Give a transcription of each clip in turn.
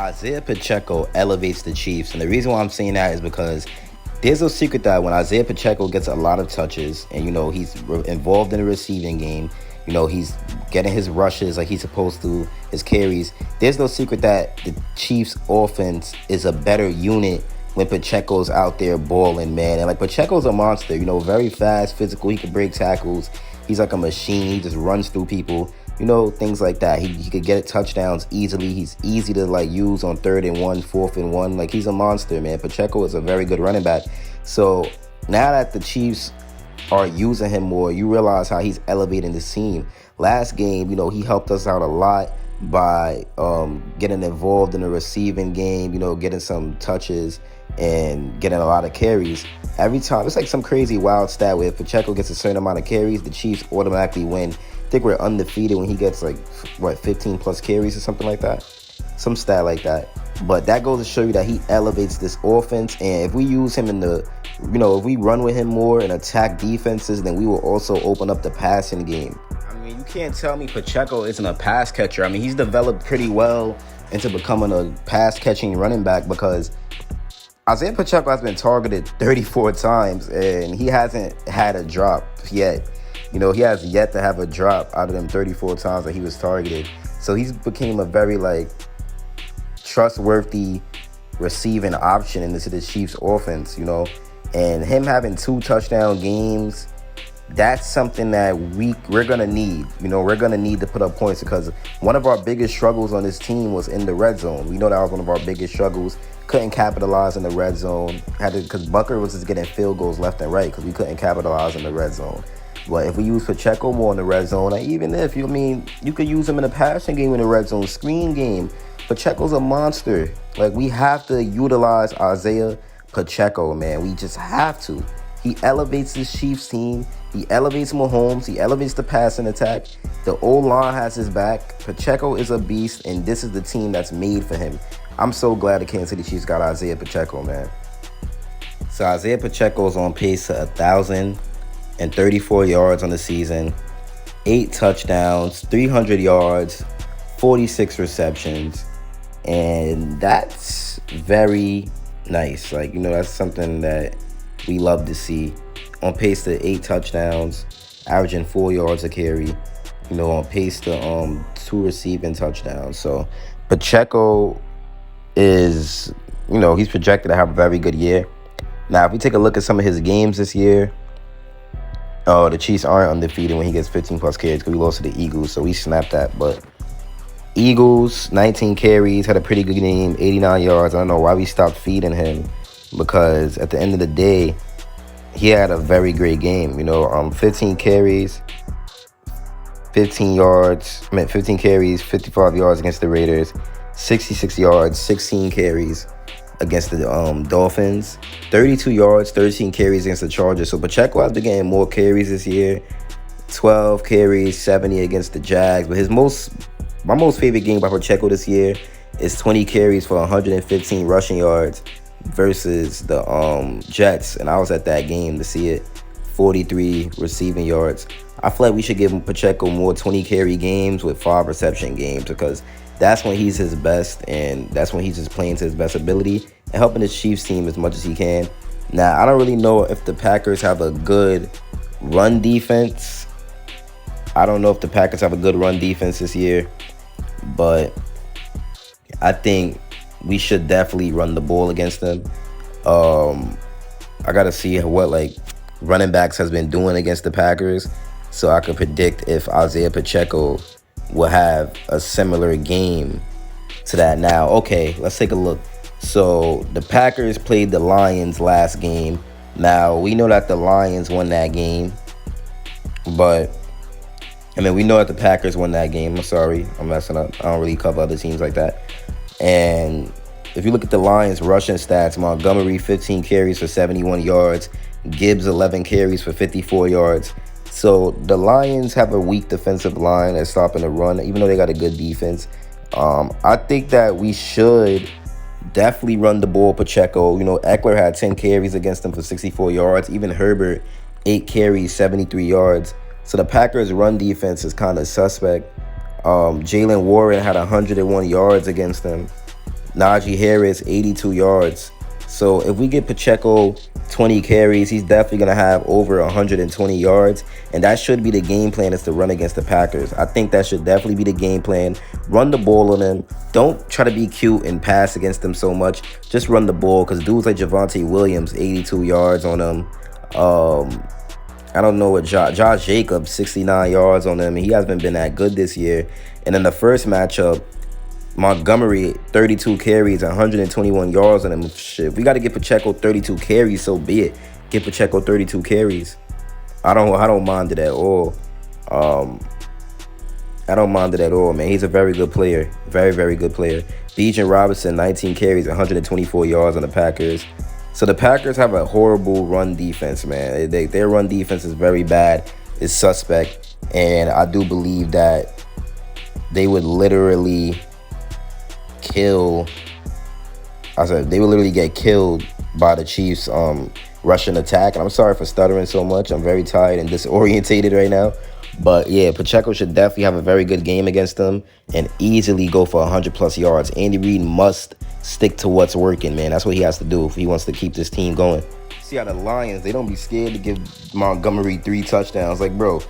Isiah Pacheco elevates the Chiefs, and the reason why I'm saying that is because there's no secret that when Isiah Pacheco gets a lot of touches, and he's involved in the receiving game, he's getting his rushes like he's supposed to, his carries. There's no secret that the Chiefs' offense is a better unit when Pacheco's out there balling, man. And like Pacheco's a monster, very fast, physical. He can break tackles. He's like a machine. He just runs through people. Things like that. He could get touchdowns easily. He's easy to use on 3rd and 1, 4th and 1. Like, he's a monster, man. Pacheco is a very good running back. So now that the Chiefs are using him more, you realize how he's elevating the team. Last game, he helped us out a lot by getting involved in the receiving game, getting some touches and getting a lot of carries. Every time, it's like some crazy wild stat where if Pacheco gets a certain amount of carries, the Chiefs automatically win. I think we're undefeated when he gets 15 plus carries or something like that. Some stat like that. But that goes to show you that he elevates this offense. And if we use him if we run with him more and attack defenses, then we will also open up the passing game. I mean, you can't tell me Pacheco isn't a pass catcher. I mean, he's developed pretty well into becoming a pass catching running back because Isiah Pacheco has been targeted 34 times and he hasn't had a drop yet. He has yet to have a drop out of them 34 times that he was targeted. So he's became a very trustworthy receiving option into the Chiefs offense, and him having 2 touchdown games, that's something that we're going to need. We're going to need to put up points because one of our biggest struggles on this team was in the red zone. We know that was one of our biggest struggles. Couldn't capitalize in the red zone. Because Bucker was just getting field goals left and right because we couldn't capitalize in the red zone. But if we use Pacheco more in the red zone, even if, you could use him in the passing game in the red zone, screen game. Pacheco's a monster. We have to utilize Isiah Pacheco, man. We just have to. He elevates this Chiefs team. He elevates Mahomes. He elevates the passing attack. The O-line has his back. Pacheco is a beast, and this is the team that's made for him. I'm so glad the Kansas City Chiefs got Isiah Pacheco, man. So Isiah Pacheco is on pace to 1,034 yards on the season, 8 touchdowns, 300 yards, 46 receptions, and that's very nice. That's something that we love to see. On pace to 8 touchdowns, averaging 4 yards a carry, on pace to 2 receiving touchdowns. So Pacheco is, he's projected to have a very good year. Now, if we take a look at some of his games this year, the Chiefs aren't undefeated when he gets 15 plus carries because we lost to the Eagles, so we snapped that. But Eagles, 19 carries, had a pretty good game, 89 yards. I don't know why we stopped feeding him because at the end of the day, he had a very great game. 15 carries, 15 carries, 55 yards against the Raiders, 66 yards, 16 carries against the Dolphins, 32 yards, 13 carries against the Chargers. So Pacheco has been getting more carries this year, 12 carries, 70 against the Jags. But my most favorite game by Pacheco this year is 20 carries for 115 rushing yards versus the Jets. And I was at that game to see it, 43 receiving yards. I feel like we should give Pacheco more 20 carry games with 5 reception games because that's when he's his best, and that's when he's just playing to his best ability and helping the Chiefs team as much as he can. Now, I don't really know if the Packers have a good run defense. I don't know if the Packers have a good run defense this year, but I think we should definitely run the ball against them. I got to see what running backs has been doing against the Packers so I could predict if Isiah Pacheco will have a similar game to that. Now, okay, let's take a look. So the Packers played the Lions last game. Now, we know that the Lions won that game, but we know that the Packers won that game. I'm sorry, I'm messing up. I don't really cover other teams like that. And if you look at the Lions rushing stats, Montgomery 15 carries for 71 yards, Gibbs 11 carries for 54 yards. So the Lions have a weak defensive line at stopping the run, even though they got a good defense. I think that we should definitely run the ball, Pacheco. Eckler had 10 carries against them for 64 yards. Even Herbert, 8 carries, 73 yards. So the Packers' run defense is kind of suspect. Jalen Warren had 101 yards against them. Najee Harris, 82 yards. So if we get Pacheco 20 carries, he's definitely going to have over 120 yards. And that should be the game plan, is to run against the Packers. I think that should definitely be the game plan. Run the ball on them. Don't try to be cute and pass against them so much. Just run the ball, because dudes like Javonte Williams, 82 yards on him. I don't know what Josh Jacobs, 69 yards on him. He hasn't been that good this year. And in the first matchup, Montgomery, 32 carries, 121 yards on him. Shit, we got to get Pacheco 32 carries, so be it. Get Pacheco 32 carries. I don't mind it at all. I don't mind it at all, man. He's a very good player. Very, very good player. Bijan Robinson, 19 carries, 124 yards on the Packers. So the Packers have a horrible run defense, man. Their run defense is very bad. It's suspect. And I do believe that they would literally they would literally get killed by the Chiefs' rushing attack. And I'm sorry for stuttering so much. I'm very tired and disorientated right now. But yeah, Pacheco should definitely have a very good game against them and easily go for 100+ yards. Andy Reid must stick to what's working, man. That's what he has to do if he wants to keep this team going. See how the Lions, they don't be scared to give Montgomery 3 touchdowns. Like, bro,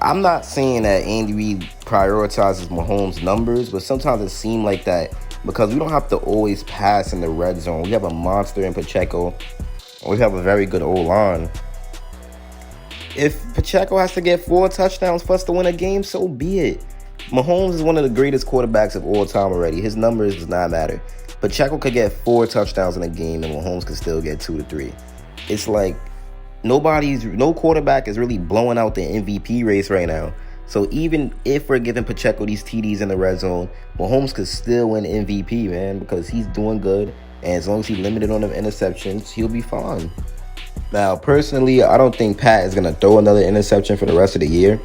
I'm not saying that Andy Reid prioritizes Mahomes' numbers, but sometimes it seems like that, because we don't have to always pass in the red zone. We have a monster in Pacheco. We have a very good O-line. If Pacheco has to get 4 touchdowns for us to win a game, so be it. Mahomes is one of the greatest quarterbacks of all time already. His numbers does not matter. Pacheco could get 4 touchdowns in a game, and Mahomes could still get 2 to 3. It's like no quarterback is really blowing out the MVP race right now. So even if we're giving Pacheco these TDs in the red zone, Mahomes could still win MVP, man, because he's doing good. And as long as he's limited on the interceptions, he'll be fine. Now, personally, I don't think Pat is going to throw another interception for the rest of the year.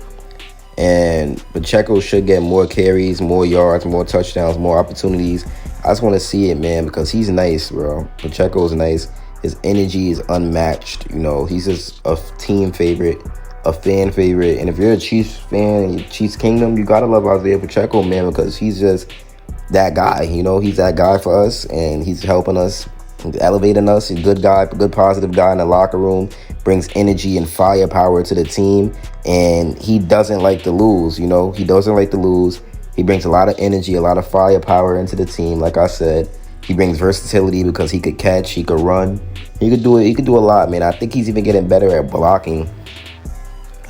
And Pacheco should get more carries, more yards, more touchdowns, more opportunities. I just want to see it, man, because he's nice, bro. Pacheco is nice. His energy is unmatched. You know, he's just a team favorite, a fan favorite. And if you're a Chiefs fan and Chiefs Kingdom, you got to love Isiah Pacheco, man, because he's just that guy. You know, he's that guy for us, and he's helping us, elevating us. He's a good guy, good positive guy in the locker room, brings energy and firepower to the team, and he doesn't like to lose. You know, he doesn't like to lose. He brings a lot of energy, a lot of firepower into the team. Like I said, he brings versatility because he could catch, he could run, he could do it. He could do a lot, man. I think he's even getting better at blocking.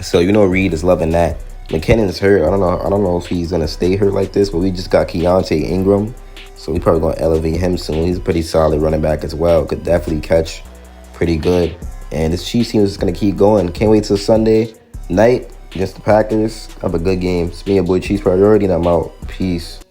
So you know, Reed is loving that. McKinnon's hurt. I don't know if he's gonna stay hurt like this, but we just got Keontae Ingram, so we probably gonna elevate him soon. He's a pretty solid running back as well. Could definitely catch pretty good. And this Chiefs team is just gonna keep going. Can't wait till Sunday night against the Packers. Have a good game. It's me, your boy Chiefs Priority, and I'm out. Peace.